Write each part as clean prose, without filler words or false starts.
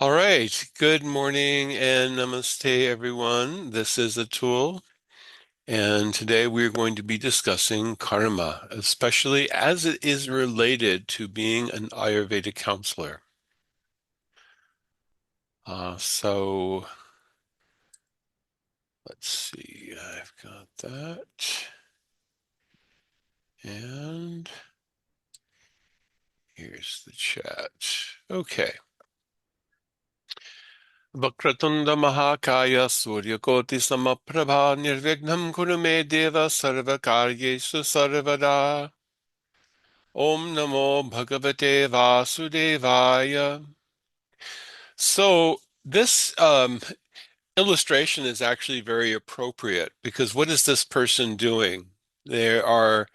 All right. Good morning and namaste, everyone. This is Atul, and today we're going to be discussing karma, especially as it is related to being an Ayurvedic counselor. So let's see. I've got that. And here's the chat. Okay. Vakratunda Mahakaya Suryakoti Samaprabha Nirvignam Kurume Deva Sarvakaryesu Sarvada. Om Namo Bhagavate Vasudevaya. So this illustration is actually very appropriate because what is this person doing? They are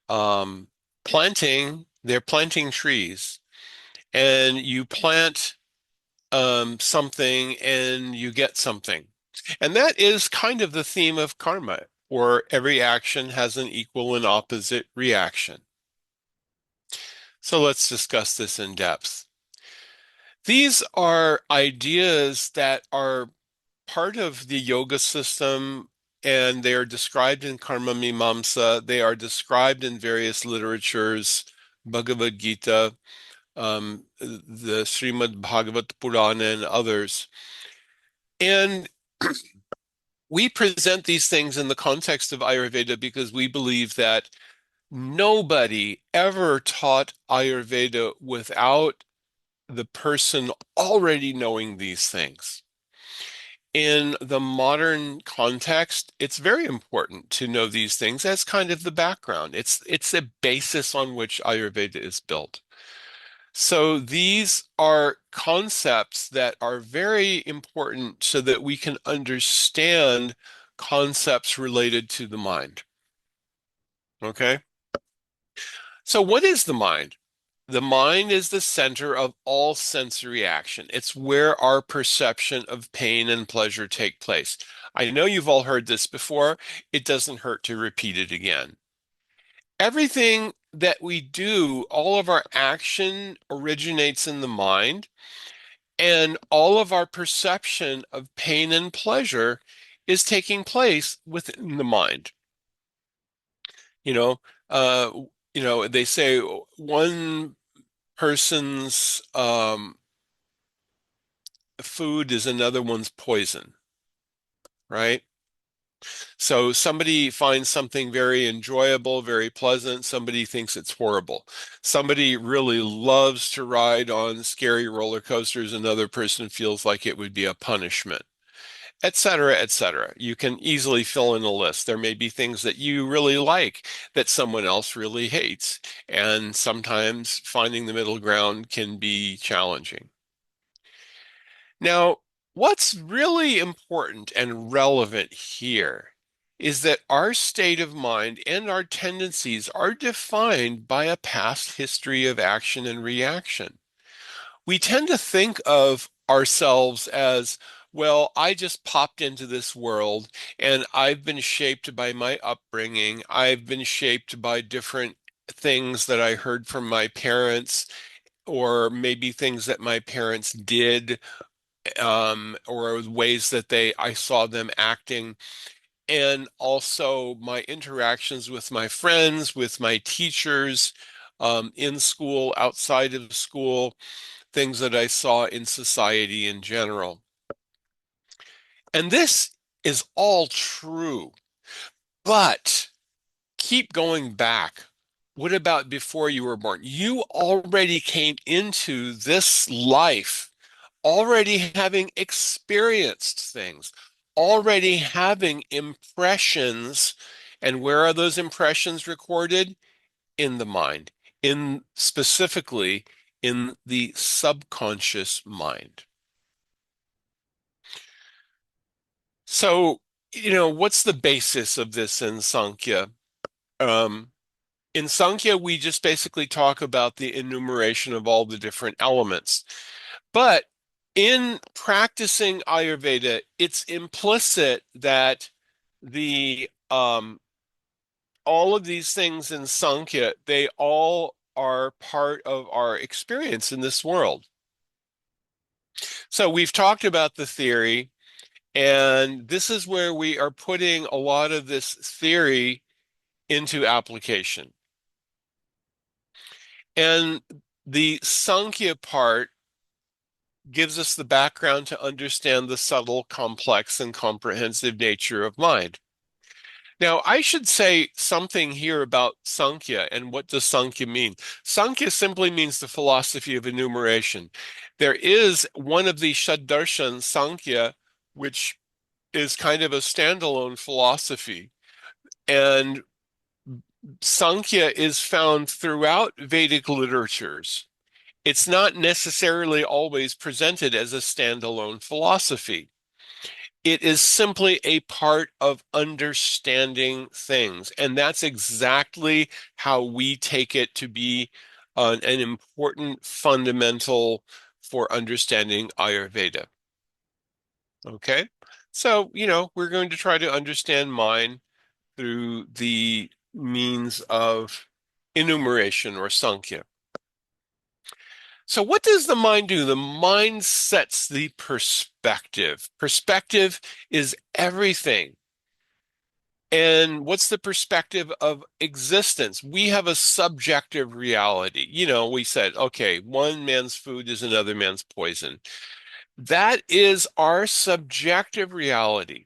um, they're planting trees, and you plant something and you get something. And that is kind of the theme of karma, where every action has an equal and opposite reaction. So let's discuss this in depth. These are ideas that are part of the yoga system, and they are described in Karma Mimamsa. They are described in various literatures, Bhagavad Gita, the Srimad Bhagavat Purana, and others. And we present these things in the context of Ayurveda because we believe that nobody ever taught Ayurveda without the person already knowing these things. In the modern context, it's very important to know these things as kind of the background. It's a basis on which Ayurveda is built. So these are concepts that are very important so that we can understand concepts related to the mind. Okay? So what is the mind? The mind is the center of all sensory action. It's where our perception of pain and pleasure take place. I know you've all heard this before. It doesn't hurt to repeat it again. Everything that we do, all of our action originates in the mind, and all of our perception of pain and pleasure is taking place within the mind. You know, uh, they say one person's food is another one's poison, right? So somebody finds something very enjoyable, very pleasant. Somebody thinks it's horrible. Somebody really loves to ride on scary roller coasters. Another person feels like it would be a punishment, et cetera, et cetera. You can easily fill in a list. There may be things that you really like that someone else really hates. And sometimes finding the middle ground can be challenging. Now, what's really important and relevant here is that our state of mind and our tendencies are defined by a past history of action and reaction. We tend to think of ourselves as, well, I just popped into this world and I've been shaped by my upbringing. I've been shaped by different things that I heard from my parents, or maybe things that my parents did, or ways that I saw them acting, and also my interactions with my friends, with my teachers, in school, outside of school, things that I saw in society in general. And this is all true, but keep going back. What about before you were born? You already came into this life already having experienced things, already having impressions. And where are those impressions recorded? In the mind, in specifically in the subconscious mind. So, what's the basis of this in Sankhya? Um, in Sankhya, we just basically talk about the enumeration of all the different elements. But in practicing Ayurveda, it's implicit that the all of these things in Sankhya, they all are part of our experience in this world. So we've talked about the theory, and this is where we are putting a lot of this theory into application. And the Sankhya part gives us the background to understand the subtle, complex, and comprehensive nature of mind. Now, I should say something here about Sankhya and what does Sankhya mean? Sankhya simply means the philosophy of enumeration. There is one of the Shaddarshan, Sankhya, which is kind of a standalone philosophy. And Sankhya is found throughout Vedic literatures. It's not necessarily always presented as a standalone philosophy. It is simply a part of understanding things. And that's exactly how we take it to be an important fundamental for understanding Ayurveda. Okay? So, we're going to try to understand mind through the means of enumeration or Sankhya. So, what does the mind do? The mind sets the perspective. Perspective is everything. And what's the perspective of existence? We have a subjective reality. We said, okay, one man's food is another man's poison. That is our subjective reality.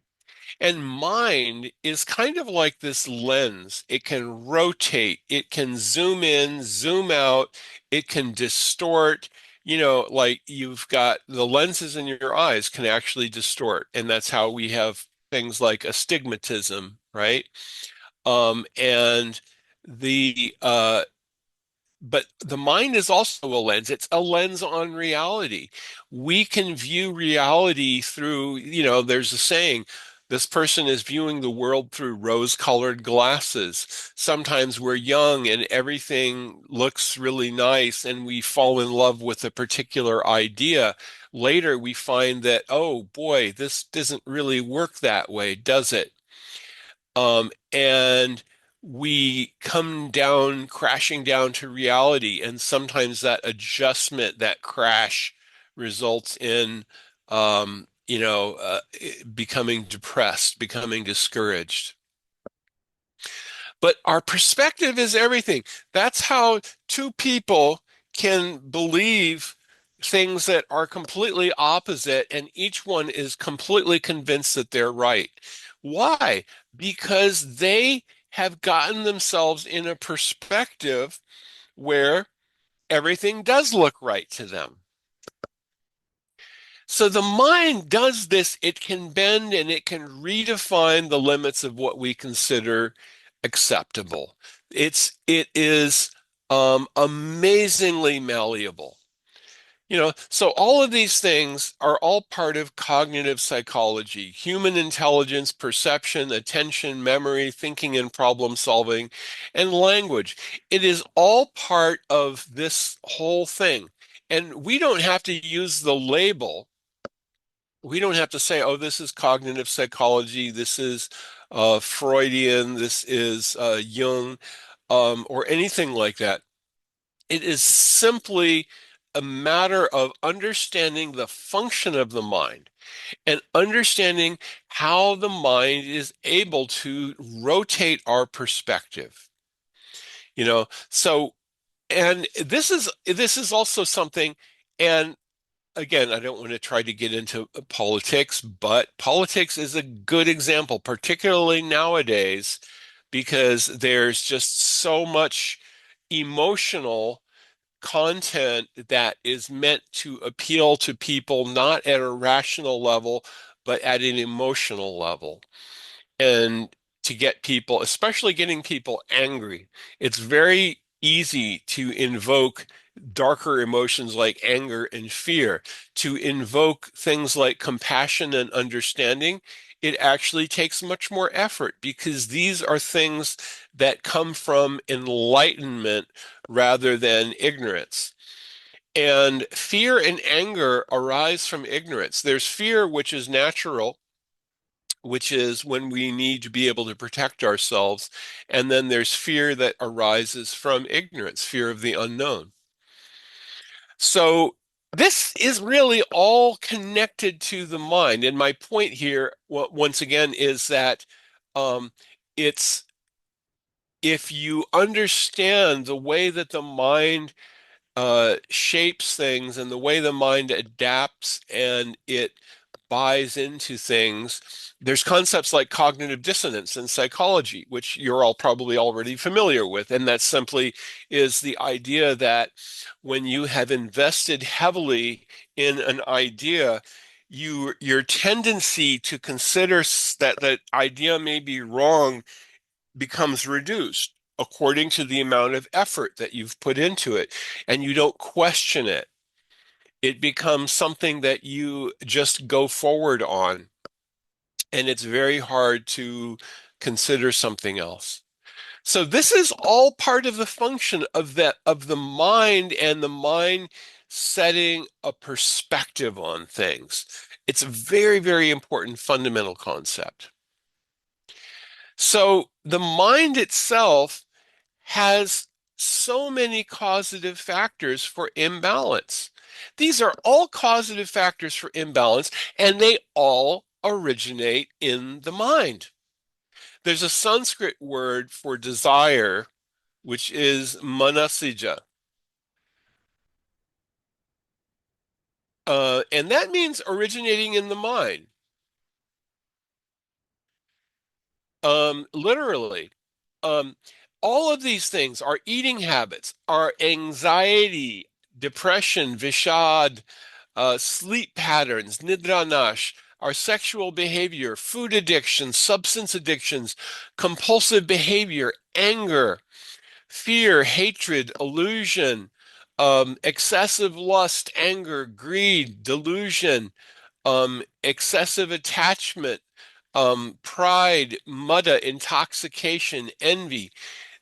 And mind is kind of like this lens. It can rotate, it can zoom in, zoom out, it can distort. Like you've got the lenses in your eyes can actually distort. And that's how we have things like astigmatism, right? And the but the mind is also a lens. It's a lens on reality. We can view reality through, there's a saying, this person is viewing the world through rose-colored glasses. Sometimes we're young and everything looks really nice and we fall in love with a particular idea. Later we find that, oh boy, this doesn't really work that way, does it? And we come down, crashing down to reality. And sometimes that adjustment, that crash results in, becoming depressed, becoming discouraged. But our perspective is everything. That's how two people can believe things that are completely opposite, and each one is completely convinced that they're right. Why? Because they have gotten themselves in a perspective where everything does look right to them. So the mind does this, it can bend and it can redefine the limits of what we consider acceptable. It is amazingly malleable. So all of these things are all part of cognitive psychology, human intelligence, perception, attention, memory, thinking and problem solving, and language. It is all part of this whole thing. And we don't have to use the label. We don't have to say, oh, this is cognitive psychology, this is Freudian, this is Jung, or anything like that. It is simply a matter of understanding the function of the mind and understanding how the mind is able to rotate our perspective. So and this is also something, and again, I don't want to try to get into politics, but politics is a good example, particularly nowadays, because there's just so much emotional content that is meant to appeal to people not at a rational level, but at an emotional level. And to get people, especially getting people angry, it's very easy to invoke darker emotions like anger and fear. To invoke things like compassion and understanding, it actually takes much more effort because these are things that come from enlightenment rather than ignorance. And fear and anger arise from ignorance. There's fear, which is natural, which is when we need to be able to protect ourselves. And then there's fear that arises from ignorance, fear of the unknown. So This is really all connected to the mind. And my point here, once again, is that um, it's if you understand the way that the mind shapes things and the way the mind adapts and it buys into things. There's concepts like cognitive dissonance in psychology, which you're all probably already familiar with. And that simply is the idea that when you have invested heavily in an idea, your tendency to consider that that idea may be wrong becomes reduced according to the amount of effort that you've put into it, and you don't question it. It becomes something that you just go forward on, and it's very hard to consider something else. So this is all part of the function of the mind and the mind setting a perspective on things. It's a very, very important fundamental concept. So the mind itself has so many causative factors for imbalance. These are all causative factors for imbalance, and they all originate in the mind. There's a Sanskrit word for desire, which is manasija. And that means originating in the mind. Literally. Um, all of these things, our eating habits, our anxiety, depression, vishad, sleep patterns, nidranash, our sexual behavior, food addiction, substance addictions, compulsive behavior, anger, fear, hatred, illusion, excessive lust, anger, greed, delusion, excessive attachment, pride, mudda, intoxication, envy.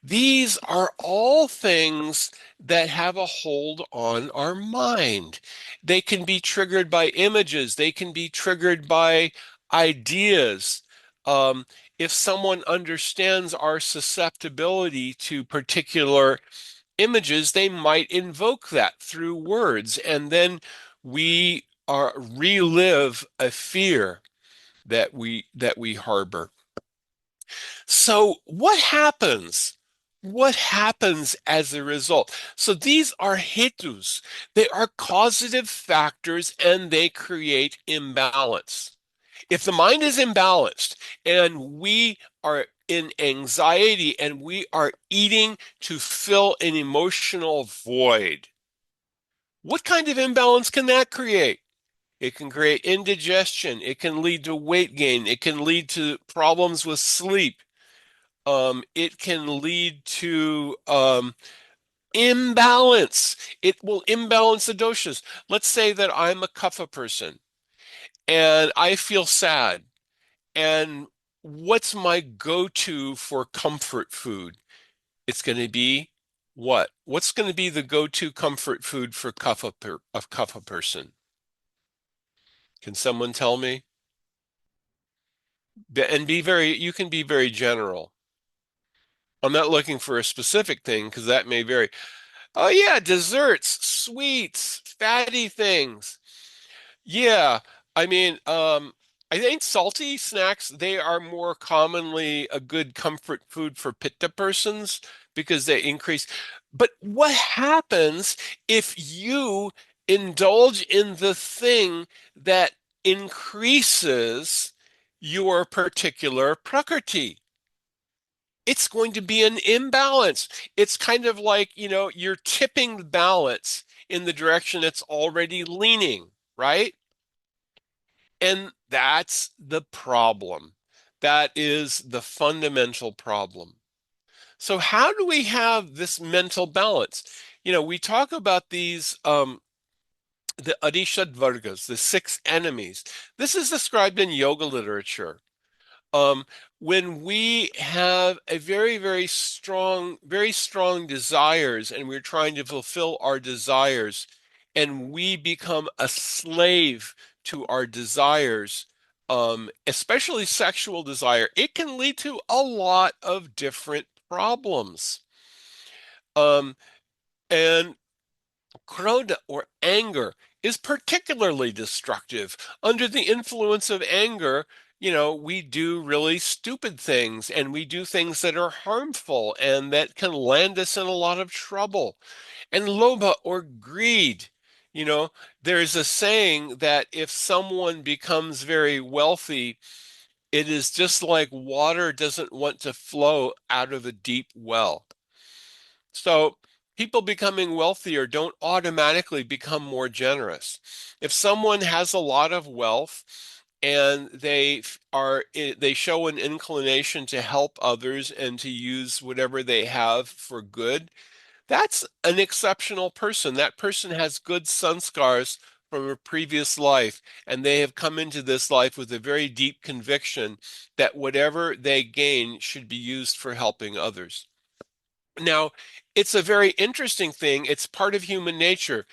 These are all things that have a hold on our mind. They can be triggered by images, they can be triggered by ideas. Um, if someone understands our susceptibility to particular images, they might invoke that through words, and then we are relive a fear that we harbor. So what happens? What happens as a result? So these are hetus. They are causative factors and they create imbalance. If the mind is imbalanced and we are in anxiety and we are eating to fill an emotional void, what kind of imbalance can that create? It can create indigestion. It can lead to weight gain. It can lead to problems with sleep. It can lead to imbalance. It will imbalance the doshas. Let's say that I'm a kapha person and I feel sad. And what's my go-to for comfort food? It's going to be what? What's going to be the go-to comfort food for a kapha person? Can someone tell me? And you can be very general. I'm not looking for a specific thing because that may vary. Oh yeah, desserts, sweets, fatty things. Yeah, I mean, I think salty snacks, they are more commonly a good comfort food for pitta persons because they increase. But what happens if you indulge in the thing that increases your particular prakriti? It's going to be an imbalance. It's kind of like, you're tipping the balance in the direction it's already leaning, right? And that's the problem. That is the fundamental problem. So how do we have this mental balance? We talk about the Adishad Vargas, the six enemies. This is described in yoga literature. Um, when we have a very, very strong desires, and we're trying to fulfill our desires, and we become a slave to our desires, especially sexual desire, it can lead to a lot of different problems. And krodha or anger is particularly destructive. Under the influence of anger, we do really stupid things and we do things that are harmful and that can land us in a lot of trouble. And lobha or greed, you know, there's a saying that if someone becomes very wealthy, it is just like water doesn't want to flow out of a deep well. So people becoming wealthier don't automatically become more generous. If someone has a lot of wealth and they show an inclination to help others and to use whatever they have for good, that's an exceptional person. That person has good sanskars from a previous life, and they have come into this life with a very deep conviction that whatever they gain should be used for helping others. Now, it's a very interesting thing. It's part of human nature.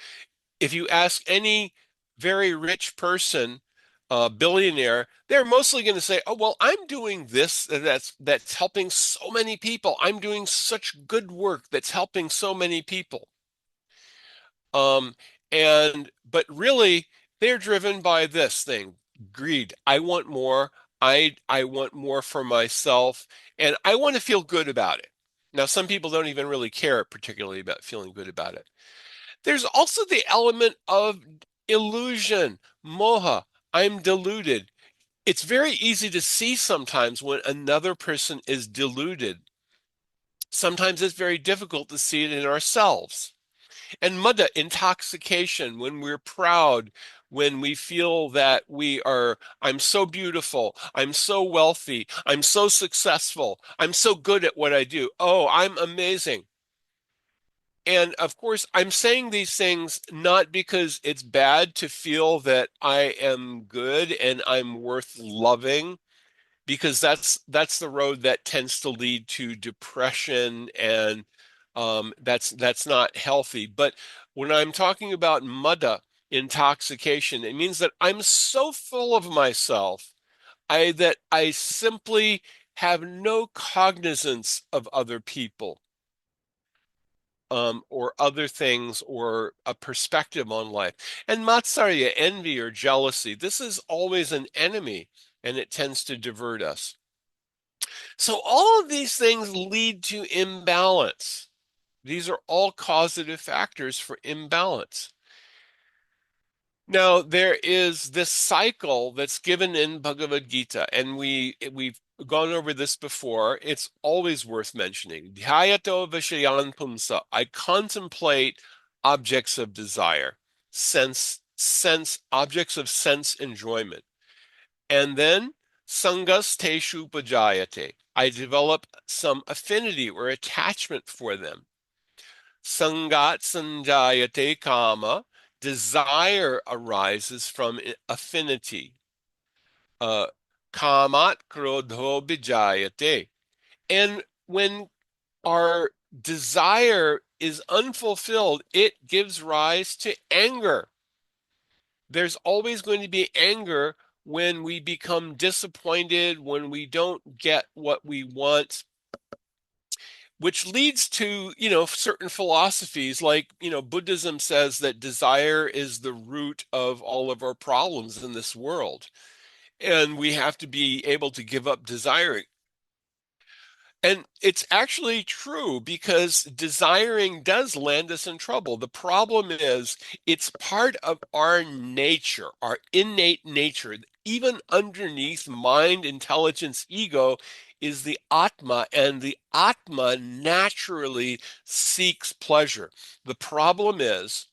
If you ask any very rich person, billionaire, they're mostly going to say, "Oh, well, I'm doing this that's helping so many people. I'm doing such good work that's helping so many people." Um, but really, they're driven by this thing, greed. I want more. I want more for myself, and I want to feel good about it. Now, some people don't even really care particularly about feeling good about it. There's also the element of illusion, moha. I'm deluded. It's very easy to see sometimes when another person is deluded. Sometimes it's very difficult to see it in ourselves. And mada, intoxication, when we're proud, when we feel that I'm so beautiful, I'm so wealthy, I'm so successful, I'm so good at what I do. Oh, I'm amazing. And of course, I'm saying these things not because it's bad to feel that I am good and I'm worth loving, because that's the road that tends to lead to depression, and that's not healthy. But when I'm talking about mudda, intoxication, it means that I'm so full of myself, that I simply have no cognizance of other people, or other things, or a perspective on life. And matsarya, envy or jealousy, this is always an enemy, and it tends to divert us. So all of these things lead to imbalance. These are all causative factors for imbalance. Now, there is this cycle that's given in Bhagavad Gita, and we've gone over this before. It's always worth mentioning. Dhyato vishayan pumsa. I contemplate objects of desire, objects of sense enjoyment. And then sangas teshu pajayate. I develop some affinity or attachment for them. Sangat sanjayate kama. Desire arises from affinity. Uh, Kamat krodho bijayate. And when our desire is unfulfilled, it gives rise to anger. There's always going to be anger when we become disappointed, when we don't get what we want, which leads to, certain philosophies like, Buddhism says that desire is the root of all of our problems in this world. And we have to be able to give up desiring. And it's actually true, because desiring does land us in trouble. The problem is it's part of our nature, our innate nature. Even underneath mind, intelligence, ego is the Atma, and the Atma naturally seeks pleasure. The problem is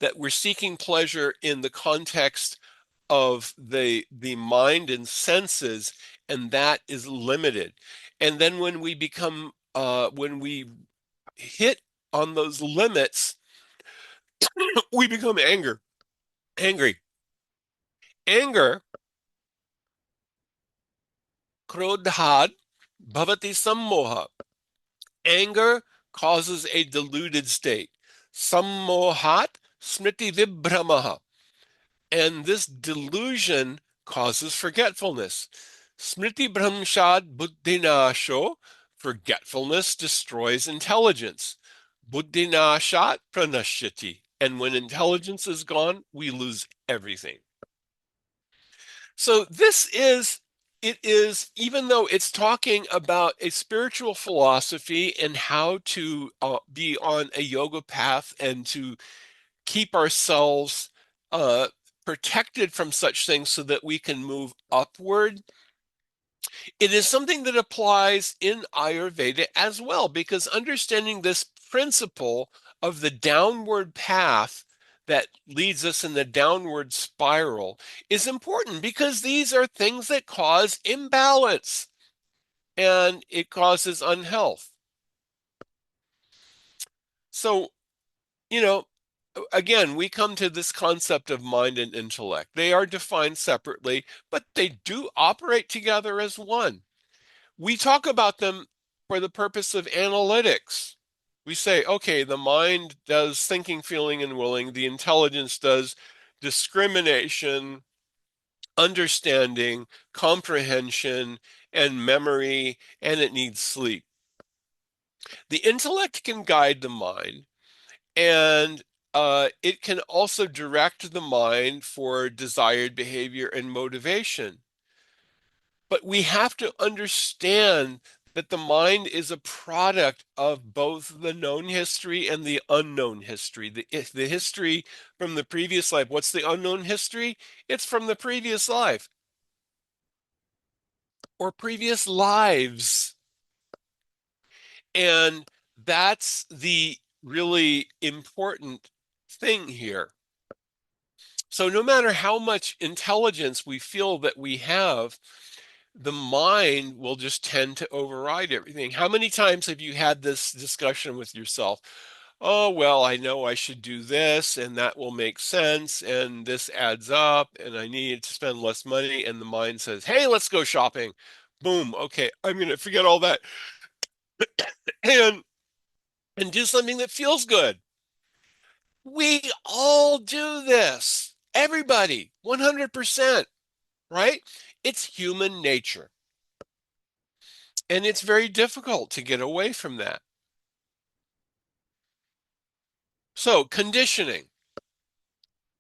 that we're seeking pleasure in the context of the mind and senses, and that is limited. And then when we hit on those limits, we become angry. Anger, krodhad bhavati sammoha. Anger causes a deluded state. Sammohat smriti vibhramaha. And this delusion causes forgetfulness. Smriti Brahmshad Buddhinasho, forgetfulness destroys intelligence. Buddhinashat pranashyati. And when intelligence is gone, we lose everything. So it is, even though it's talking about a spiritual philosophy and how to be on a yoga path and to keep ourselves uh, protected from such things so that we can move upward. It is something that applies in Ayurveda as well, because understanding this principle of the downward path that leads us in the downward spiral is important because these are things that cause imbalance and it causes unhealth. So, you know, again, we come to this concept of mind and intellect. They are defined separately, but they do operate together as one. We talk about them for the purpose of analytics. We say, okay, the mind does thinking, feeling, and willing. The intelligence does discrimination, understanding, comprehension, and memory, and it needs sleep. The intellect can guide the mind, and it can also direct the mind for desired behavior and motivation. But we have to understand that the mind is a product of both the known history and the unknown history. The history from the previous life. What's the unknown history? It's from the previous life or previous lives. And that's the really important thing here. So no matter how much intelligence we feel that we have, the mind will just tend to override everything. How many times have you had this discussion with yourself? Oh, well, I know I should do this and that will make sense and this adds up and I need to spend less money. And the mind says, hey, let's go shopping. Boom. Okay, I'm going to forget all that and and do something that feels good. We all do this. Everybody, 100%, right? It's human nature. And it's very difficult to get away from that. So, conditioning.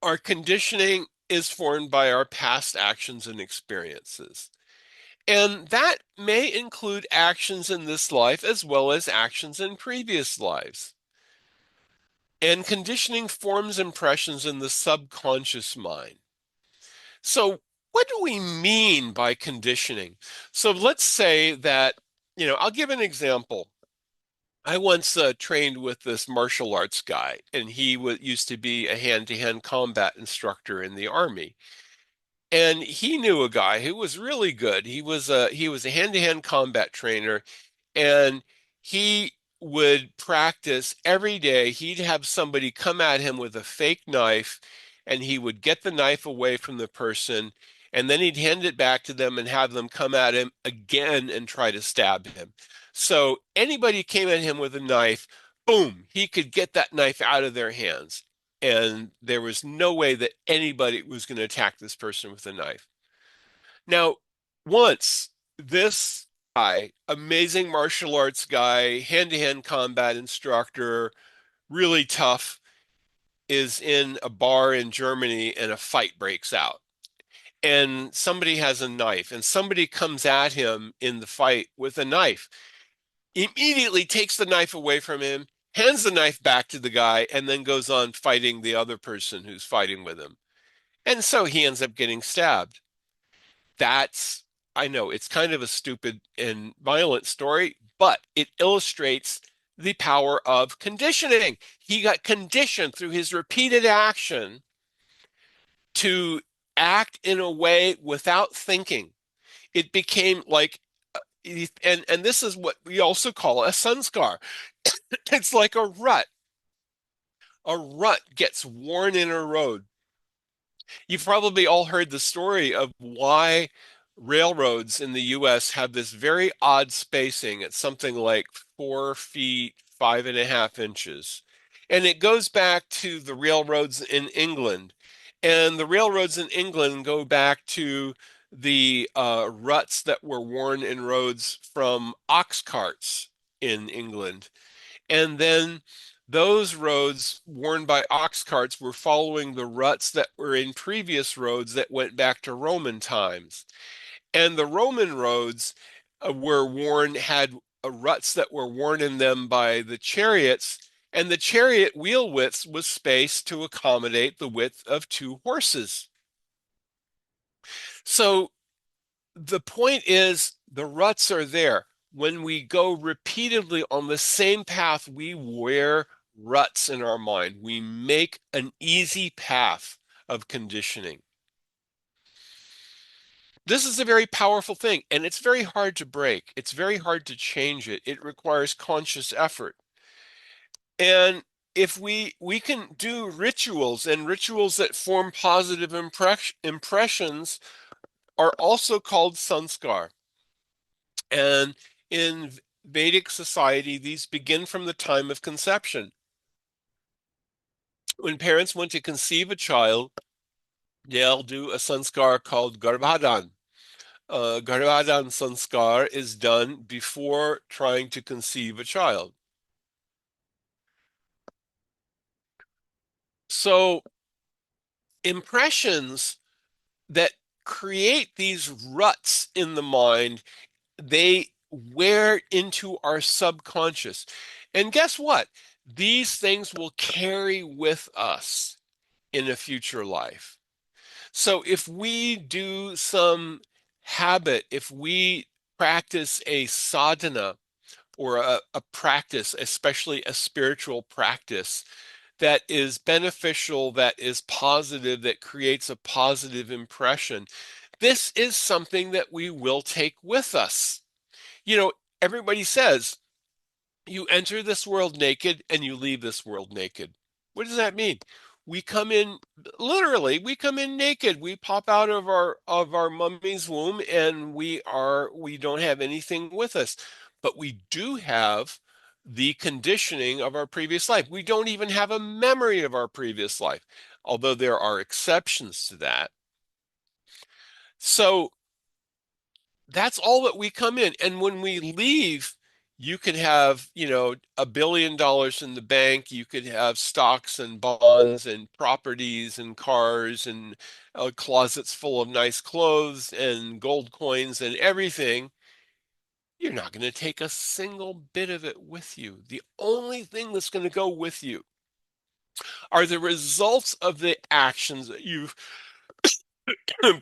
Our conditioning is formed by our past actions and experiences. And that may include actions in this life as well as actions in previous lives. And conditioning forms impressions in the subconscious mind. So, what do we mean by conditioning? So, let's say that, I'll give an example. I once trained with this martial arts guy, and he used to be a hand-to-hand combat instructor in the army. And he knew a guy who was really good. He was a hand-to-hand combat trainer, and he would practice every day. He'd have somebody come at him with a fake knife, and he would get the knife away from the person, and then he'd hand it back to them and have them come at him again and try to stab him. So anybody came at him with a knife, boom, he could get that knife out of their hands. And there was no way that anybody was going to attack this person with a knife. Now, once this guy, amazing martial arts guy, hand-to-hand combat instructor, really tough, is in a bar in Germany and a fight breaks out. And somebody has a knife, and somebody comes at him in the fight with a knife, immediately takes the knife away from him, hands the knife back to the guy, and then goes on fighting the other person who's fighting with him. And so he ends up getting stabbed. That's, I know it's kind of a stupid and violent story, but it illustrates the power of conditioning. He got conditioned through his repeated action to act in a way without thinking. It became like, and this is what we also call a sanskar. It's like a rut. A rut gets worn in a road. You've probably all heard the story of why railroads in the US have this very odd spacing. It's something like 4 feet, 5.5 inches. And it goes back to the railroads in England. And the railroads in England go back to the ruts that were worn in roads from ox carts in England. And then Those roads worn by ox carts were following the ruts that were in previous roads that went back to Roman times. And the Roman roads were worn, had ruts that were worn in them by the chariots, and the chariot wheel width was spaced to accommodate the width of two horses. So the point is, the ruts are there. When we go repeatedly on the same path, we wear ruts in our mind. We make an easy path of conditioning. This is a very powerful thing, and it's very hard to break. It's very hard to change it. It requires conscious effort. And if we can do rituals, and rituals that form positive impressions are also called sanskar. And in Vedic society, these begin from the time of conception. When parents want to conceive a child, they'll do a sanskar called garbhadan. Garbhadan sanskar is done before trying to conceive a child. So impressions that create these ruts in the mind, they wear into our subconscious. And guess what? These things will carry with us in a future life. So if we do some habit, if we practice a sadhana or a practice, especially a spiritual practice that is beneficial, that is positive, that creates a positive impression, this is something that we will take with us. You know, everybody says you enter this world naked and you leave this world naked. What does that mean? We come in, literally, we come in naked. We pop out of our mummy's womb, and we don't have anything with us. But we do have the conditioning of our previous life. We don't even have a memory of our previous life, although there are exceptions to that. So that's all that we come in. And when we leave, you could have, $1 billion in the bank. You could have stocks and bonds and properties and cars and closets full of nice clothes and gold coins and everything. You're not going to take a single bit of it with you. The only thing that's going to go with you are the results of the actions that you've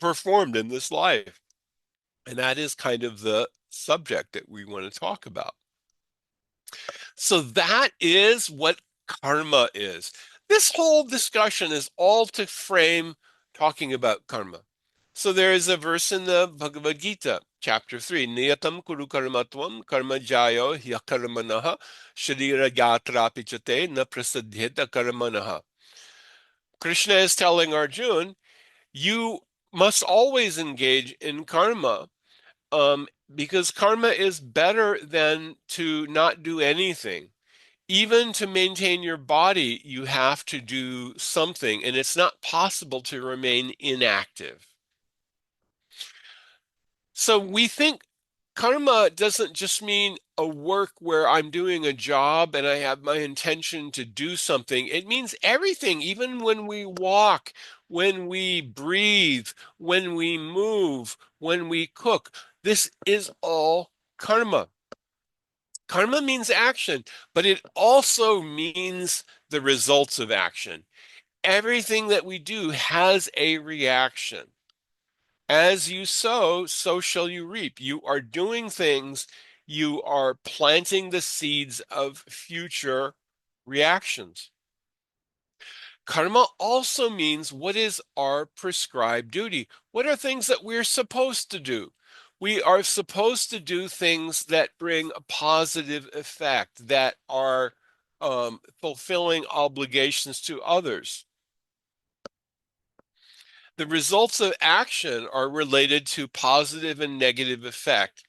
performed in this life. And that is kind of the subject that we want to talk about. So that is what karma is. This whole discussion is all to frame talking about karma. So there is a verse in the Bhagavad Gita, chapter 3, Niyatam kuru karmatvam karma jayo hyakarmanaha sharira yatra pichate na prasadhyeta karmanaha. Krishna is telling Arjun, you must always engage in karma, because karma is better than to not do anything. Even to maintain your body, you have to do something, and it's not possible to remain inactive. So we think karma doesn't just mean a work where I'm doing a job and I have my intention to do something. It means everything, even when we walk, when we breathe, when we move, when we cook. This is all karma. Karma means action, but it also means the results of action. Everything that we do has a reaction. As you sow, so shall you reap. You are doing things, you are planting the seeds of future reactions. Karma also means what is our prescribed duty? What are things that we're supposed to do? We are supposed to do things that bring a positive effect, that are fulfilling obligations to others. The results of action are related to positive and negative effect.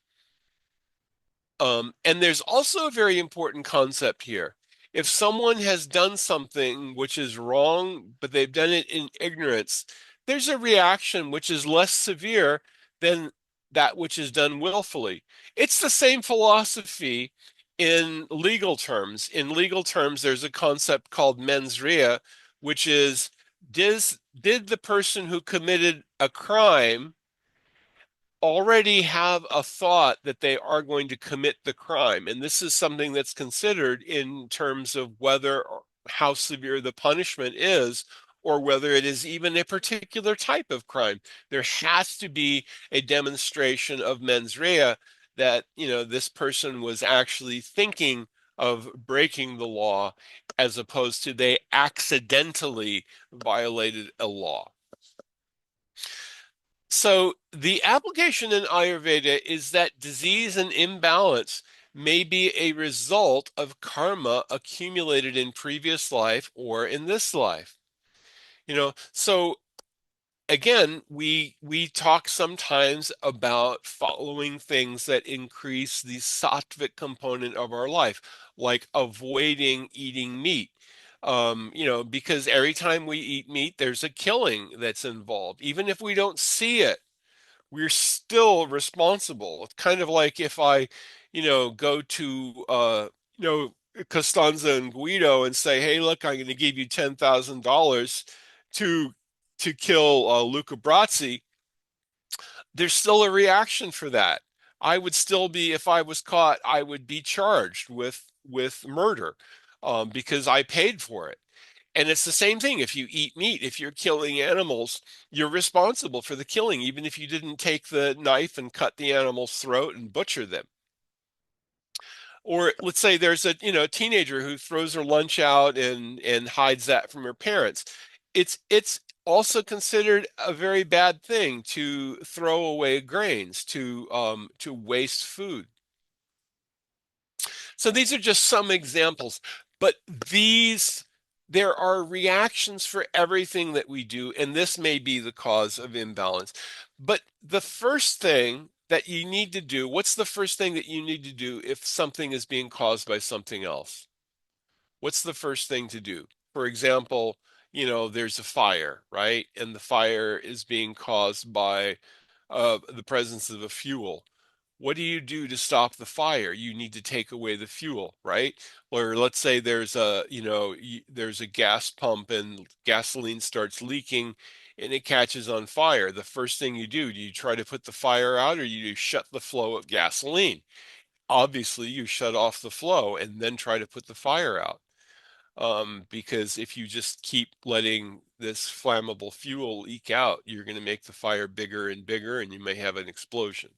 And there's also a very important concept here. If someone has done something which is wrong, but they've done it in ignorance, there's a reaction which is less severe than that which is done willfully. It's the same philosophy In legal terms, there's a concept called mens rea, which is did the person who committed a crime already have a thought that they are going to commit the crime. And this is something that's considered in terms of whether how severe the punishment is, or whether it is even a particular type of crime. There has to be a demonstration of mens rea that, this person was actually thinking of breaking the law as opposed to they accidentally violated a law. So the application in Ayurveda is that disease and imbalance may be a result of karma accumulated in previous life or in this life. So again, we talk sometimes about following things that increase the sattvic component of our life, like avoiding eating meat. Because every time we eat meat, there's a killing that's involved, even if we don't see it, we're still responsible. It's kind of like if I, go to you know, Costanza and Guido and say, "Hey, look, I'm going to give you $10,000 to kill Luca Brasi." There's still a reaction for that. I would still be, if I was caught, I would be charged with murder, because I paid for it. And it's the same thing if you eat meat. If you're killing animals, you're responsible for the killing, even if you didn't take the knife and cut the animal's throat and butcher them. Or let's say there's a teenager who throws her lunch out and hides that from her parents. It's also considered a very bad thing to throw away grains, to waste food. So these are just some examples, but these there are reactions for everything that we do, and this may be the cause of imbalance. But the first thing that you need to do, what's the first thing that you need to do if something is being caused by something else? What's the first thing to do? For example, there's a fire, right? And the fire is being caused by the presence of a fuel. What do you do to stop the fire? You need to take away the fuel, right? Or let's say there's a gas pump and gasoline starts leaking and it catches on fire. The first thing you do you try to put the fire out, or you shut the flow of gasoline? Obviously, you shut off the flow and then try to put the fire out. Because if you just keep letting this flammable fuel leak out, you're going to make the fire bigger and bigger, and you may have an explosion.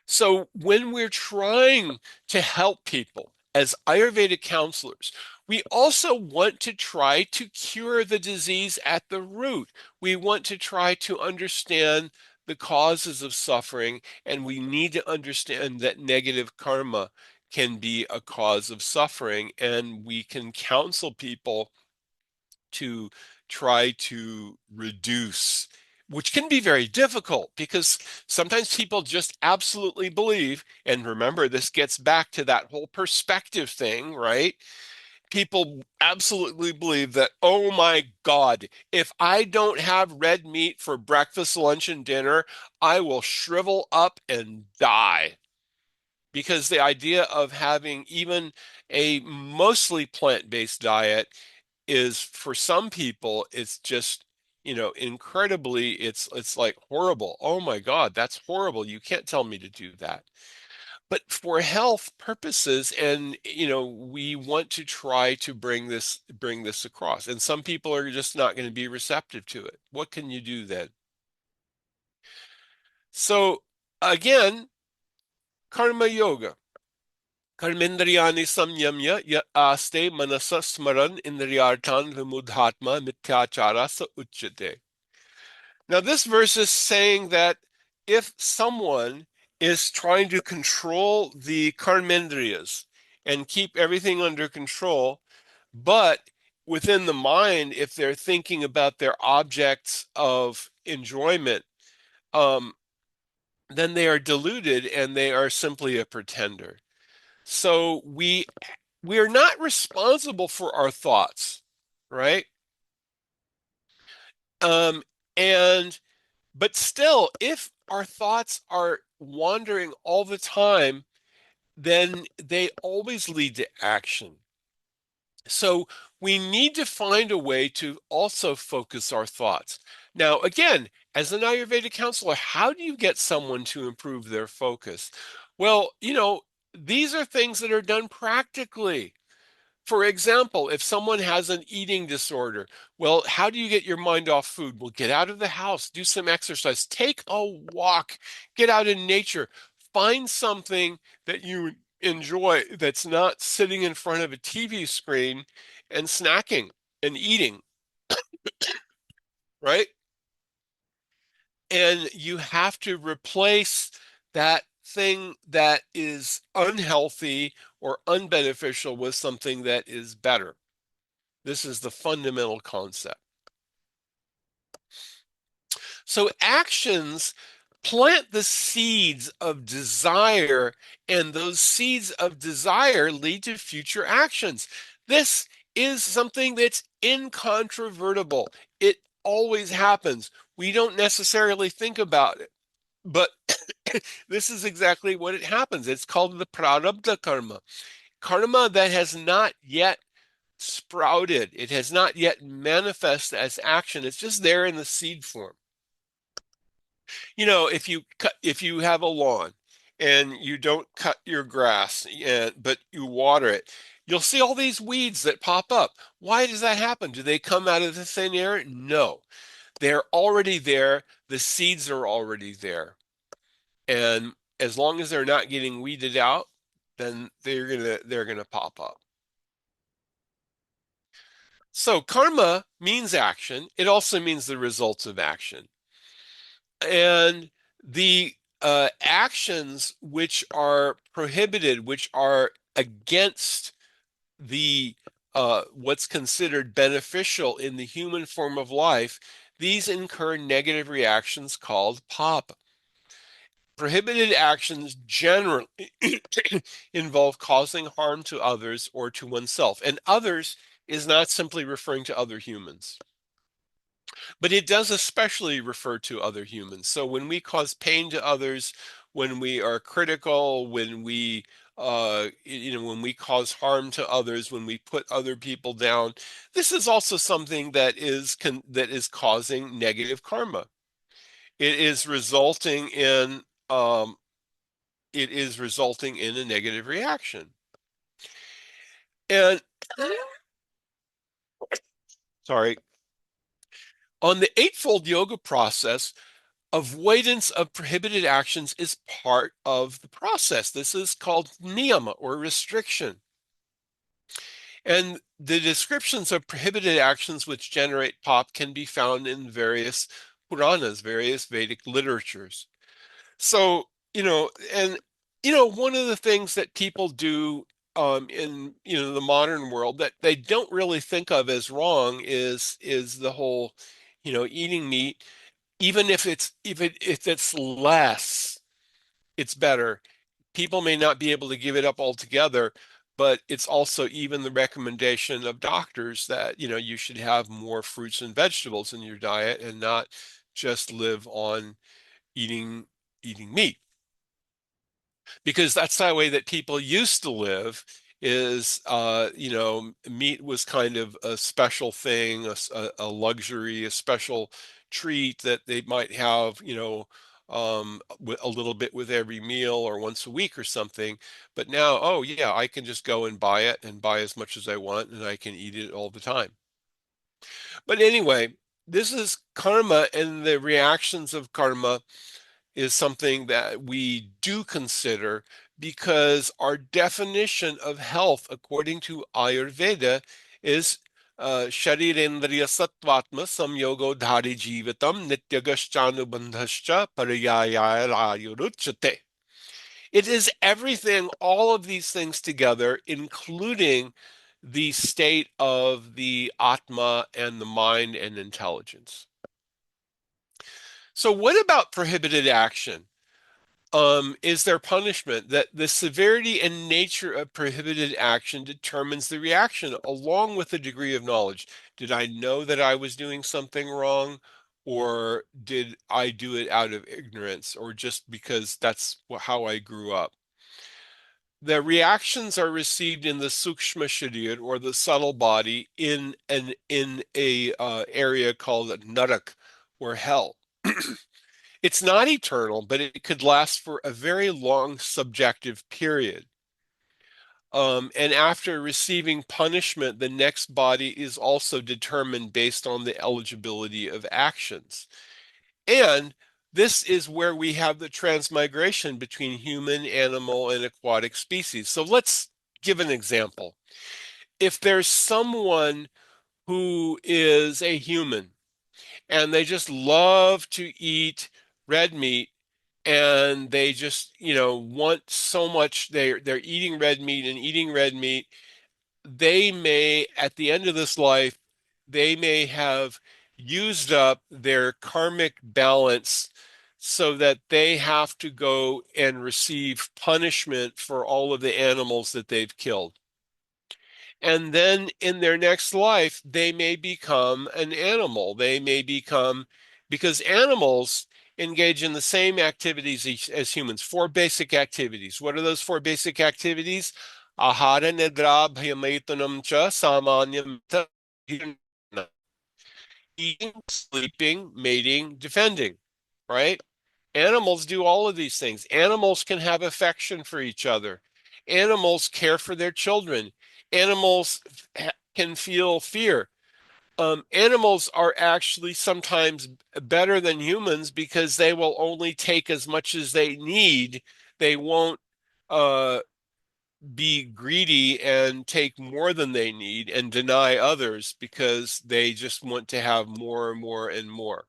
So when we're trying to help people as Ayurvedic counselors, we also want to try to cure the disease at the root. We want to try to understand the causes of suffering, and we need to understand that negative karma can be a cause of suffering, and we can counsel people to try to reduce, which can be very difficult because sometimes people just absolutely believe, and remember, this gets back to that whole perspective thing, right? People absolutely believe that, oh my God, if I don't have red meat for breakfast, lunch, and dinner, I will shrivel up and die. Because the idea of having even a mostly plant-based diet is, for some people, it's just, incredibly, it's like horrible. Oh my God, that's horrible. You can't tell me to do that. But for health purposes, and we want to try to bring this across. And some people are just not going to be receptive to it. What can you do then? So again, karma yoga. Karmendriyani samyamya ya aste manasa smaran indriyartan vimudhatma mityachara sa uchyate. Now, this verse is saying that if someone is trying to control the karmendriyas and keep everything under control, but within the mind, if they're thinking about their objects of enjoyment, um, then they are deluded and they are simply a pretender. So we are not responsible for our thoughts, right? Um, and but still, if our thoughts are wandering all the time, then they always lead to action. So we need to find a way to also focus our thoughts. Now, again, as an Ayurvedic counselor, how do you get someone to improve their focus? Well, these are things that are done practically. For example, if someone has an eating disorder, well, how do you get your mind off food? Well, get out of the house, do some exercise, take a walk, get out in nature, find something that you enjoy that's not sitting in front of a TV screen and snacking and eating, right? And you have to replace that thing that is unhealthy or unbeneficial with something that is better. This is the fundamental concept. So actions plant the seeds of desire, and those seeds of desire lead to future actions. This is something that's incontrovertible. It always happens. We don't necessarily think about it, but this is exactly what it happens. It's called the prarabdha karma. Karma that has not yet sprouted. It has not yet manifested as action. It's just there in the seed form. If you have a lawn and you don't cut your grass, but you water it, you'll see all these weeds that pop up. Why does that happen? Do they come out of the thin air? No, they're already there. The seeds are already there. And as long as they're not getting weeded out, then they're gonna pop up. So karma means action. It also means the results of action. And the actions which are prohibited, which are against the what's considered beneficial in the human form of life, these incur negative reactions called pop. Prohibited actions generally involve causing harm to others or to oneself. And others is not simply referring to other humans, but it does especially refer to other humans. So when we cause pain to others, when we are critical, when we cause harm to others, when we put other people down, this is also something that is causing negative karma. It is resulting in um, it is resulting in a negative reaction. And sorry, on the Eightfold Yoga process, avoidance of prohibited actions is part of the process. This is called niyama or restriction. And the descriptions of prohibited actions which generate pop can be found in various Puranas, various Vedic literatures. So, one of the things that people do in the modern world that they don't really think of as wrong is the whole, eating meat, even if it's less, it's better. People may not be able to give it up altogether, but it's also even the recommendation of doctors that, you should have more fruits and vegetables in your diet and not just live on eating eating meat, because that's the way that people used to live. Is meat was kind of a special thing, a luxury, a special treat that they might have, a little bit with every meal or once a week or something. But now, oh yeah, I can just go and buy it and buy as much as I want, and I can eat it all the time. But anyway, this is karma, and the reactions of karma is something that we do consider, because our definition of health, according to Ayurveda, is sharirendriya sattvatma samyogo dhari jivatam nityagaschanubandhascha pariyayayayuruchyate. It is everything, all of these things together, including the state of the Atma and the mind and intelligence. So, what about prohibited action? Is there punishment? That the severity and nature of prohibited action determines the reaction, along with the degree of knowledge. Did I know that I was doing something wrong, or did I do it out of ignorance, or just because that's how I grew up? The reactions are received in the sukshma sharir, or the subtle body, in a area called narak, or hell. It's not eternal, but it could last for a very long subjective period. And after receiving punishment, the next body is also determined based on the eligibility of actions. And this is where we have the transmigration between human, animal, and aquatic species. So let's give an example. If there's someone who is a human and they just love to eat red meat, and they just, want so much, they're eating red meat and eating red meat, they may, at the end of this life, they may have used up their karmic balance so that they have to go and receive punishment for all of the animals that they've killed. And then in their next life, they may become an animal. They may become, because animals engage in the same activities as humans, four basic activities. What are those four basic activities? Ahara nidra bhayamaitanam cha samanyam eating, sleeping, mating, defending, right? Animals do all of these things. Animals can have affection for each other. Animals care for their children. Animals can feel fear. Animals are actually sometimes better than humans because they will only take as much as they need. They won't uh, be greedy and take more than they need and deny others because they just want to have more and more and more.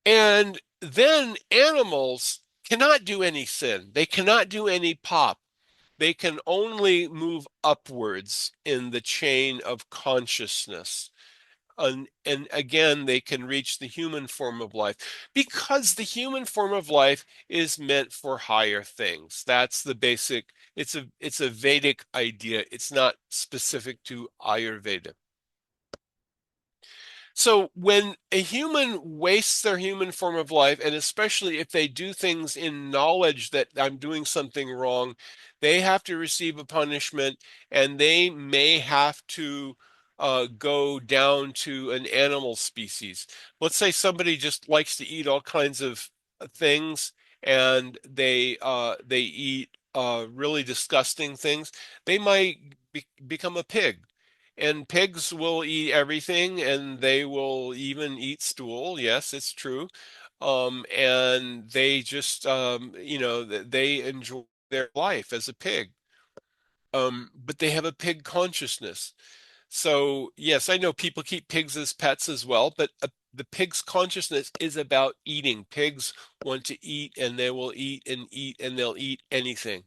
And then animals cannot do any sin. They cannot do any pop. They can only move upwards in the chain of consciousness. And again, they can reach the human form of life because the human form of life is meant for higher things. That's the basic, it's a Vedic idea. It's not specific to Ayurveda. So when a human wastes their human form of life, and especially if they do things in knowledge that I'm doing something wrong, they have to receive a punishment, and they may have to go down to an animal species. Let's say somebody just likes to eat all kinds of things, and they eat really disgusting things. They might become a pig, and pigs will eat everything, and they will even eat stool. Yes, it's true. And they just, they enjoy their life as a pig. But they have a pig consciousness. So, yes, I know people keep pigs as pets as well, but the pig's consciousness is about eating. Pigs want to eat, and they will eat, and they'll eat anything.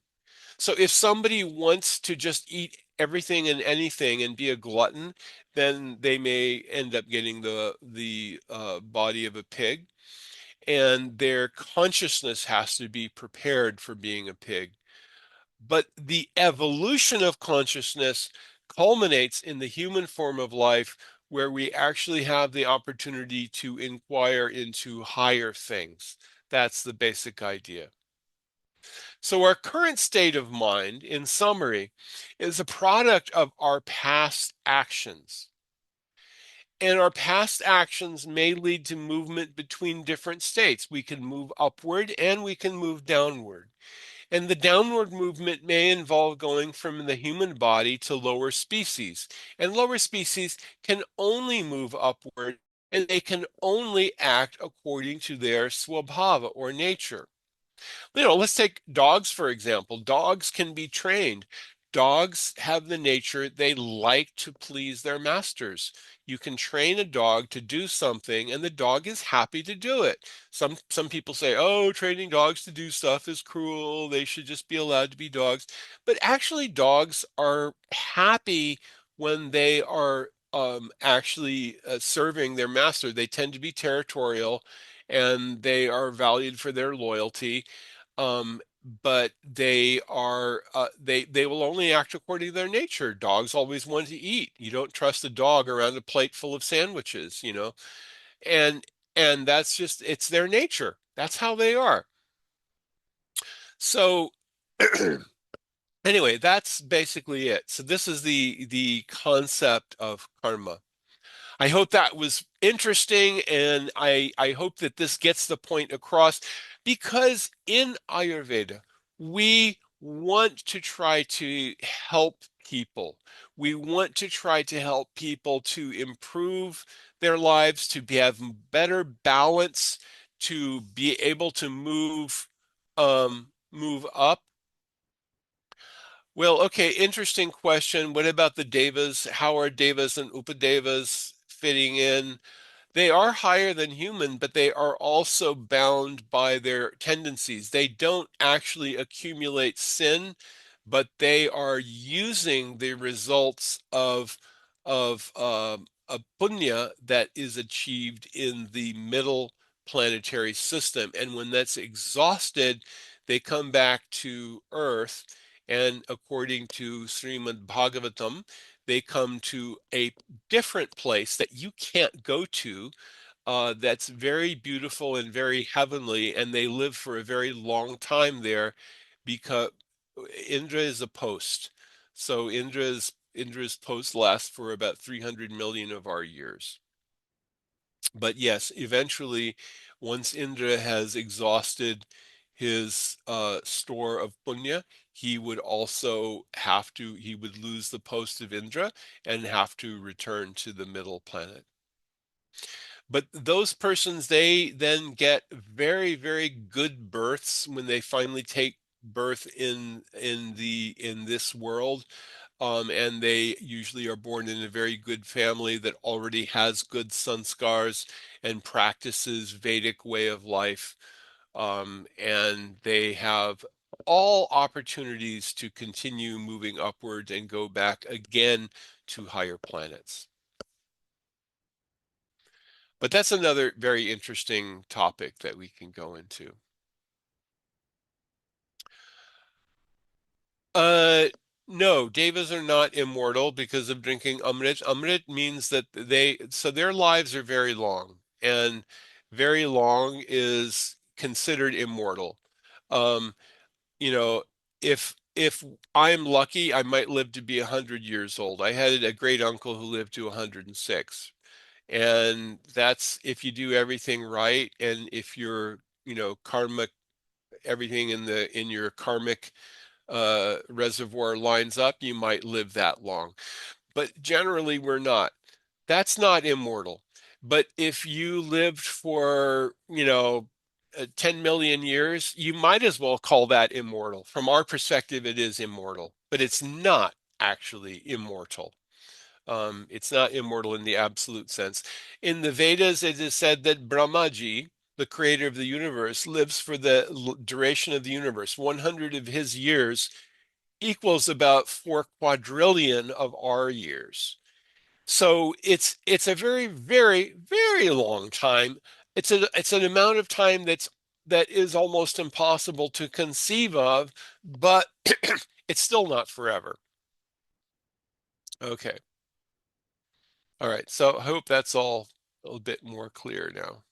So if somebody wants to just eat everything and anything and be a glutton, then they may end up getting the body of a pig, and their consciousness has to be prepared for being a pig. But the evolution of consciousness culminates in the human form of life, where we actually have the opportunity to inquire into higher things. That's the basic idea. So, our current state of mind, in summary, is a product of our past actions. And our past actions may lead to movement between different states. We can move upward and we can move downward. And the downward movement may involve going from the human body to lower species. And lower species can only move upward, and they can only act according to their swabhava, or nature. Let's take dogs, for example. Dogs can be trained. Dogs have the nature, they like to please their masters. You can train a dog to do something, and the dog is happy to do it. Some people say, "Oh, training dogs to do stuff is cruel. They should just be allowed to be dogs." But actually, dogs are happy when they are actually serving their master. They tend to be territorial, and they are valued for their loyalty, but they will only act according to their nature. Dogs always want to eat. You don't trust a dog around a plate full of sandwiches. And and that's just, it's their nature. That's how they are. So anyway, that's basically it. So this is the concept of karma. I hope that was interesting, and I hope that this gets the point across because in Ayurveda, we want to try to help people. We want to try to help people to improve their lives, to have better balance, to be able to move up. Well, okay, interesting question. What about the devas? How are devas and upadevas fitting in? They are higher than human, but they are also bound by their tendencies. They don't actually accumulate sin, but they are using the results of punya that is achieved in the middle planetary system. And when that's exhausted, they come back to Earth. And according to Srimad Bhagavatam, they come to a different place that you can't go to, that's very beautiful and very heavenly, and they live for a very long time there because Indra is a post. So Indra's post lasts for about 300 million of our years. But yes, eventually, once Indra has exhausted his store of punya, he would lose the post of Indra and have to return to the middle planet. But those persons, they then get very, very good births when they finally take birth in this world. And they usually are born in a very good family that already has good sanskars and practices Vedic way of life. And they have all opportunities to continue moving upward and go back again to higher planets. But that's another very interesting topic that we can go into. Uh, no, devas are not immortal because of drinking Amrit. Amrit means that so their lives are very long, and very long is considered immortal. Um, you know, if I'm lucky, I might live to be 100 years old. I had a great uncle who lived to 106. And that's if you do everything right, and if you're, karmic, everything in your karmic reservoir lines up, you might live that long. But generally, we're not. That's not immortal. But if you lived for, 10 million years, you might as well call that immortal. From our perspective, it is immortal, but it's not actually immortal. It's not immortal in the absolute sense. In the Vedas, it is said that Brahmaji, the creator of the universe, lives for the duration of the universe. 100 of his years equals about 4 quadrillion of our years. So it's a very, very, very long time. It's an amount of time that is almost impossible to conceive of, but it's still not forever. Okay. All right, so I hope that's all a little bit more clear now.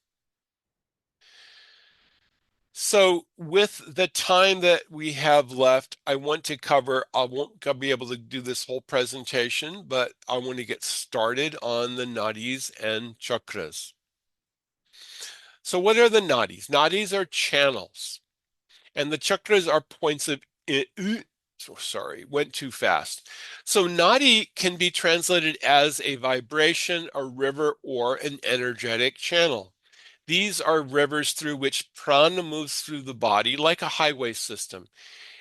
So with the time that we have left, I want to cover, I won't be able to do this whole presentation, but I want to get started on the nadis and chakras. So what are the nadis? Nadis are channels, and the chakras are points of, so sorry, went too fast. So nadi can be translated as a vibration, a river, or an energetic channel. These are rivers through which prana moves through the body like a highway system.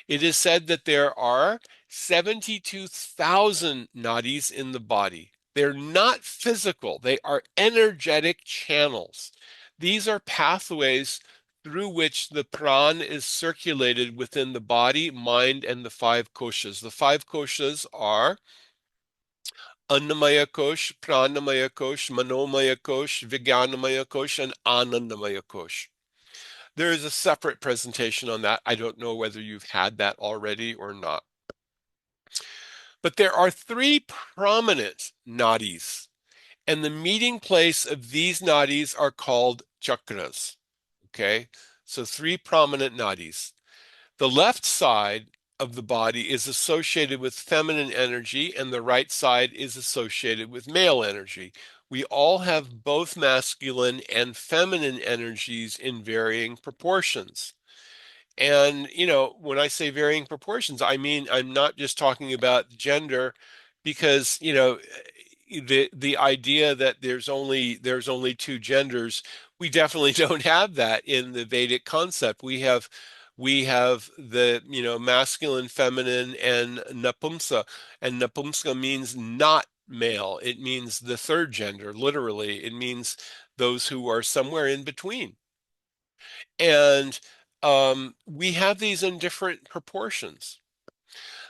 It is said that there are 72,000 nadis in the body. They're not physical, they are energetic channels. These are pathways through which the prana is circulated within the body, mind, and the five koshas. The five koshas are Annamaya Kosh, Pranamaya Kosh, Manomaya Kosh, Vijnanamaya Kosh, and Anandamaya Kosh. There is a separate presentation on that. I don't know whether you've had that already or not. But there are three prominent nadis, and the meeting place of these nadis are called chakras. Okay, so three prominent nadis. The left side of the body is associated with feminine energy, and the right side is associated with male energy. We all have both masculine and feminine energies in varying proportions. And, when I say varying proportions, I mean, I'm not just talking about gender because, the idea that there's only two genders, we definitely don't have that in the Vedic concept. We have the, masculine, feminine, and napumsa. And napumsa means not male. It means the third gender, literally. It means those who are somewhere in between. And we have these in different proportions.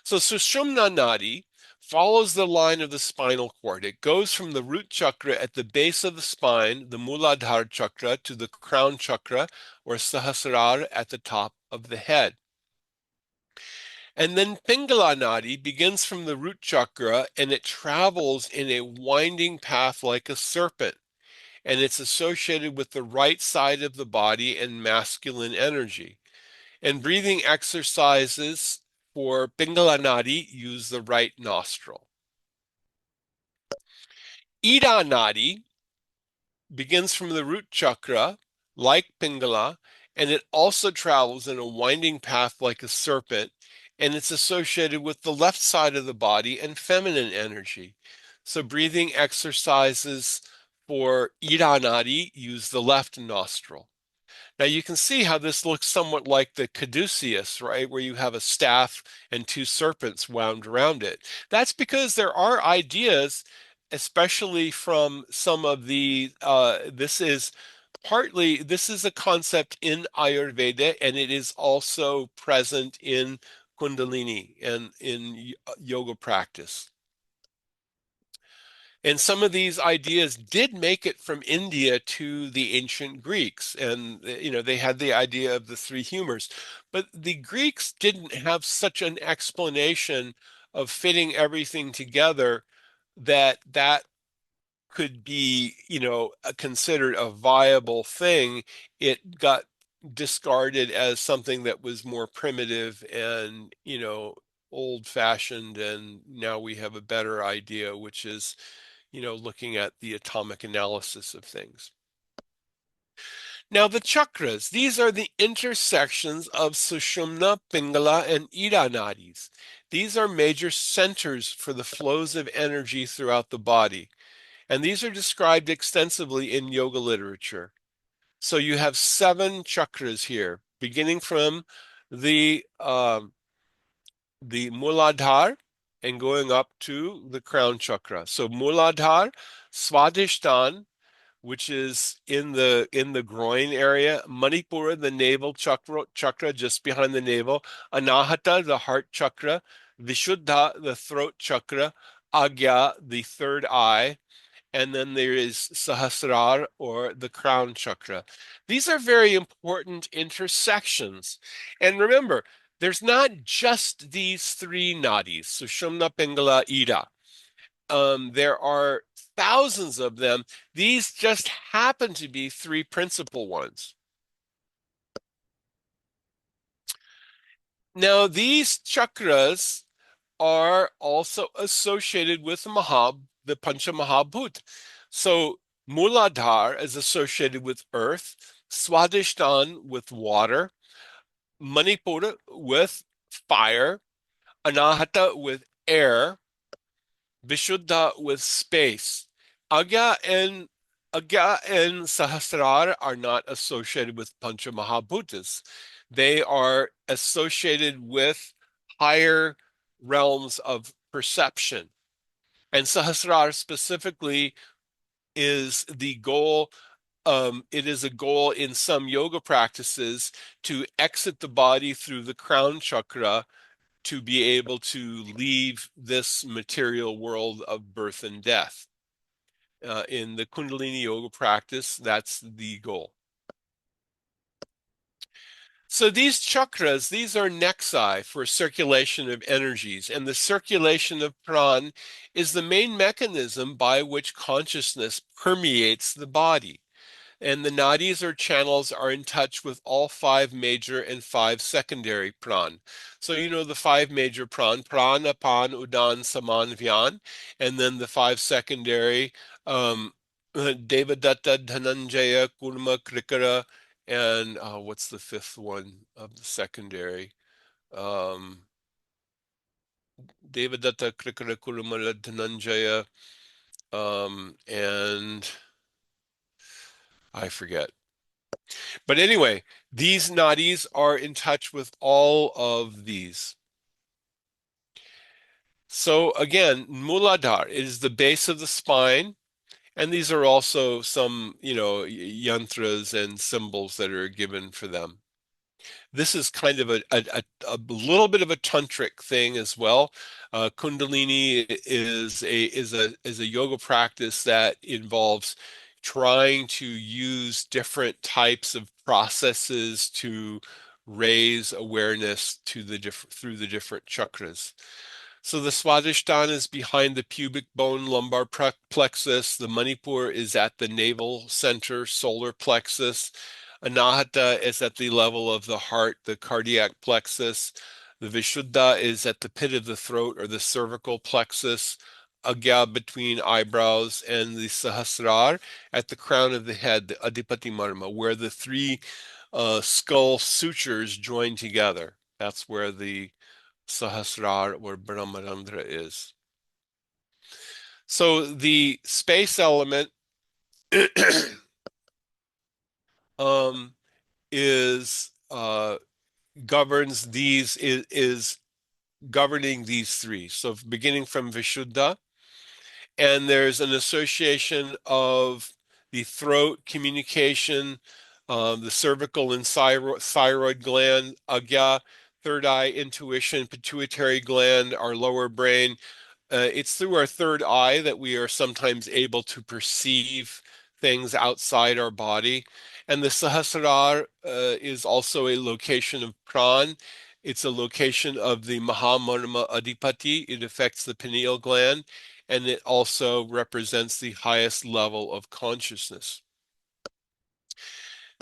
So Sushumna Nadi follows the line of the spinal cord. It goes from the root chakra at the base of the spine, the Muladhara chakra, to the crown chakra, or Sahasrara, at the top of the head. And then Pingala Nadi begins from the root chakra and it travels in a winding path like a serpent. And it's associated with the right side of the body and masculine energy. And breathing exercises for Pingala Nadi use the right nostril. Ida Nadi begins from the root chakra, like Pingala, and it also travels in a winding path like a serpent, and it's associated with the left side of the body and feminine energy. So breathing exercises for Ida Nadi use the left nostril. Now you can see how this looks somewhat like the caduceus, right, where you have a staff and two serpents wound around it. That's because there are ideas, especially from some of the, this is a concept in Ayurveda, and it is also present in Kundalini and in yoga practice. And some of these ideas did make it from India to the ancient Greeks. And, they had the idea of the three humors. But the Greeks didn't have such an explanation of fitting everything together that could be, considered a viable thing. It got discarded as something that was more primitive and, old fashioned. And now we have a better idea, which is looking at the atomic analysis of things. Now, the chakras, these are the intersections of Sushumna, Pingala, and Ida nadis. These are major centers for the flows of energy throughout the body. And these are described extensively in yoga literature. So you have 7 chakras here, beginning from the Muladhara and going up to the crown chakra. So Muladhara, Swadhisthana, which is in the groin area, Manipura, the navel chakra just behind the navel, Anahata, the heart chakra, Vishuddha, the throat chakra, Agya, the third eye, and then there is Sahasrara, or the crown chakra. These are very important intersections. And remember, there's not just these 3 nadis, Sushumna, Pingala, Ida. There are thousands of them. These just happen to be 3 principal ones. Now, these chakras are also associated with the Pancha Mahabhut. So Muladhara is associated with earth, Swadhisthana with water, Manipura with fire, Anahata with air, Vishuddha with space. Agya and Sahasrara are not associated with Pancha Mahabhutas. They are associated with higher realms of perception. And Sahasrara specifically is the goal. It is a goal in some yoga practices to exit the body through the crown chakra to be able to leave this material world of birth and death. In the Kundalini yoga practice, that's the goal. So these chakras, these are nexi for circulation of energies, and the circulation of prana is the main mechanism by which consciousness permeates the body. And the nadis or channels are in touch with all five major and five secondary pran. So you know the five major pran, prana, apan, udan, saman, vyan, and then the five secondary, Devadatta, Dhananjaya, Kurma, Krikara, and what's the fifth one of the secondary? Um, Devadatta, Krikara, Kurma, Dhananjaya, and I forget. But anyway, these nadis are in touch with all of these. So again, Muladhara is the base of the spine, and these are also some, yantras and symbols that are given for them. This is kind of a little bit of a tantric thing as well. Kundalini is a yoga practice that involves trying to use different types of processes to raise awareness to the different through the different chakras. So the Swadhisthana is behind the pubic bone lumbar plexus. The Manipur is at the navel center solar plexus. Anahata is at the level of the heart, the cardiac plexus. The Vishuddha is at the pit of the throat or the cervical plexus. Agya between eyebrows, and the Sahasrar at the crown of the head, the Adipati Marma, where the three skull sutures join together. That's where the Sahasrar or Brahmarandra is. So the space element um, is governs these is governing these three. So beginning from Vishuddha, and there's an association of the throat communication, the cervical and thyroid gland, agya, third eye, intuition, pituitary gland, our lower brain. It's through our third eye that we are sometimes able to perceive things outside our body. And the Sahasrar is also a location of pran. It's a location of the Mahamarma Adipati. It affects the pineal gland, and it also represents the highest level of consciousness.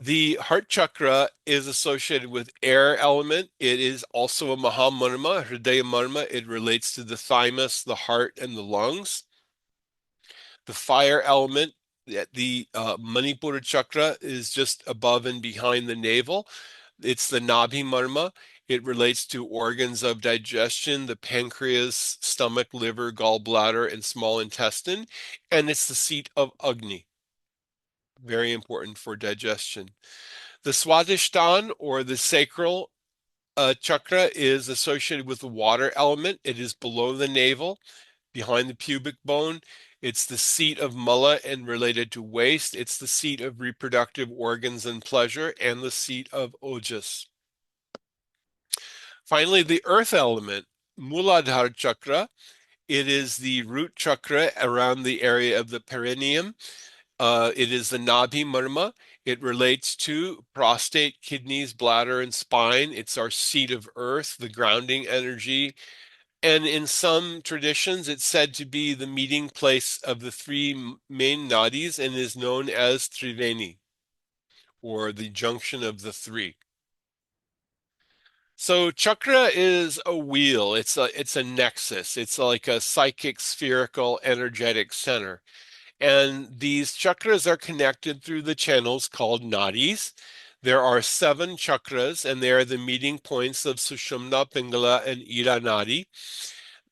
The heart chakra is associated with air element. It is also a Mahamarma, Hridaya Marma. It relates to the thymus, the heart, and the lungs. The fire element, the Manipura chakra, is just above and behind the navel. It's the Nabhi Marma. It relates to organs of digestion, the pancreas, stomach, liver, gallbladder, and small intestine. And it's the seat of Agni, very important for digestion. The Swadhisthana, or the sacral chakra, is associated with the water element. It is below the navel, behind the pubic bone. It's the seat of Mula and related to waste. It's the seat of reproductive organs and pleasure, and the seat of Ojas. Finally, the earth element, Muladhara chakra. It is the root chakra around the area of the perineum. It is the Nabhi Marma. It relates to prostate, kidneys, bladder, and spine. It's our seat of earth, the grounding energy. And in some traditions, it's said to be the meeting place of the three main nadis and is known as Triveni, or the junction of the three. So chakra is a wheel. It's a nexus. It's like a psychic, spherical, energetic center. And these chakras are connected through the channels called nadis. There are 7 chakras, and they are the meeting points of Sushumna, Pingala, and Ida Nadi.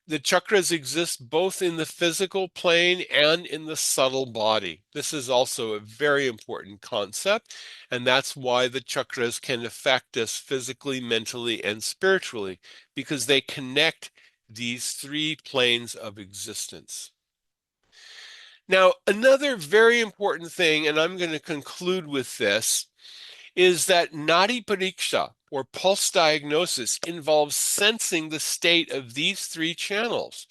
The chakras exist both in the physical plane and in the subtle body. This is also a very important concept, and that's why the chakras can affect us physically, mentally, and spiritually, because they connect these 3 planes of existence. Now, another very important thing, and I'm going to conclude with this, is that Nadi Pariksha, or pulse diagnosis, involves sensing the state of these 3 channels.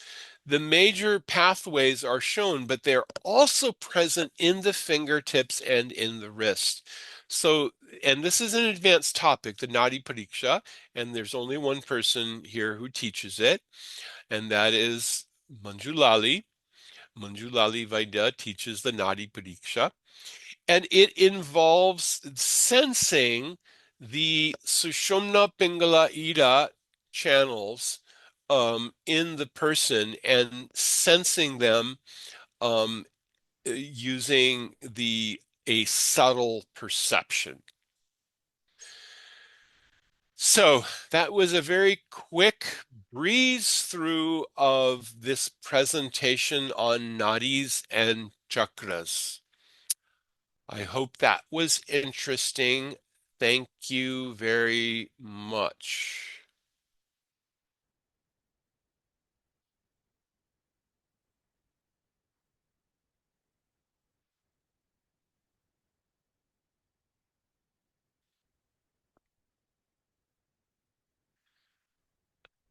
The major pathways are shown, but they're also present in the fingertips and in the wrist. So, and this is an advanced topic, the Nadi Pariksha, and there's only one person here who teaches it, and that is Manjulali. Manjulali Vaidya teaches the Nadi Pariksha. And it involves sensing the Sushumna Pingala Ida channels in the person and sensing them um, using the a subtle perception. So that was a very quick breeze through of this presentation on nadis and chakras. I hope that was interesting. Thank you very much.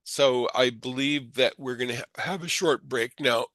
So I believe that we're going to have a short break now.